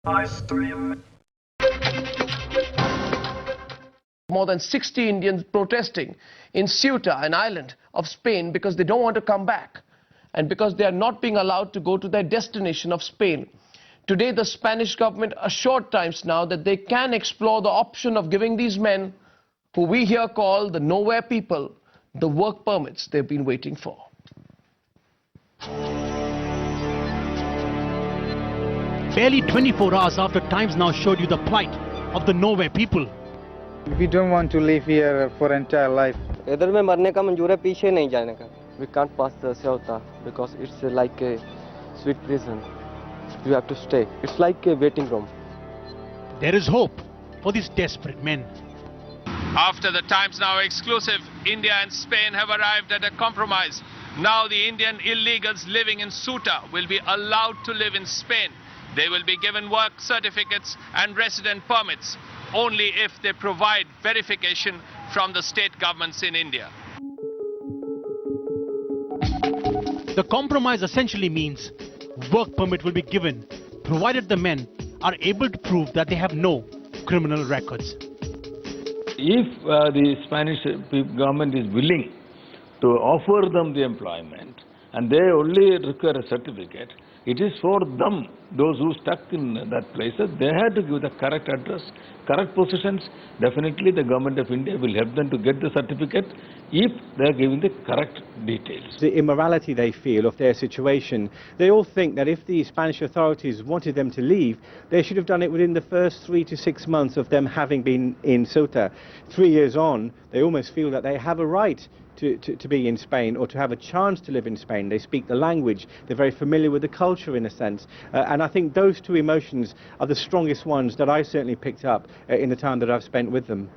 More than 60 Indians protesting in Ceuta, an island of Spain, because they don't want to come back and because they are not being allowed to go to their destination of Spain. Today, the Spanish government assured Times Now that they can explore the option of giving these men, who we here call the nowhere people, the work permits they've been waiting for. Barely 24 hours after Times Now showed you the plight of the nowhere people. We don't want to live here for entire life. इधर में मरने का मंजूर है, पीछे नहीं जाने का. We can't pass the Ceuta because it's like a sweet prison. You have to stay. It's like a waiting room. There is hope for these desperate men. After the Times Now exclusive, India and Spain have arrived at a compromise. Now the Indian illegals living in Ceuta will be allowed to live in Spain. They will be given work certificates and resident permits only if they provide verification from the state governments in India. The compromise essentially means work permit will be given, provided the men are able to prove that they have no criminal records. If the Spanish government is willing to offer them the employment and they only require a certificate, it is for them, those who stuck in that places, they had to give the correct address, correct positions. Definitely the government of India will help them to get the certificate if they are giving the correct details. The immorality they feel of their situation, they all think that if the Spanish authorities wanted them to leave, they should have done it within the first 3 to 6 months of them having been in Ceuta. 3 years on, they almost feel that they have a right to be in Spain, or to have a chance to live in Spain. They speak the language, they're very familiar with the culture in a sense, and I think those two emotions are the strongest ones that I certainly picked up in the time that I've spent with them.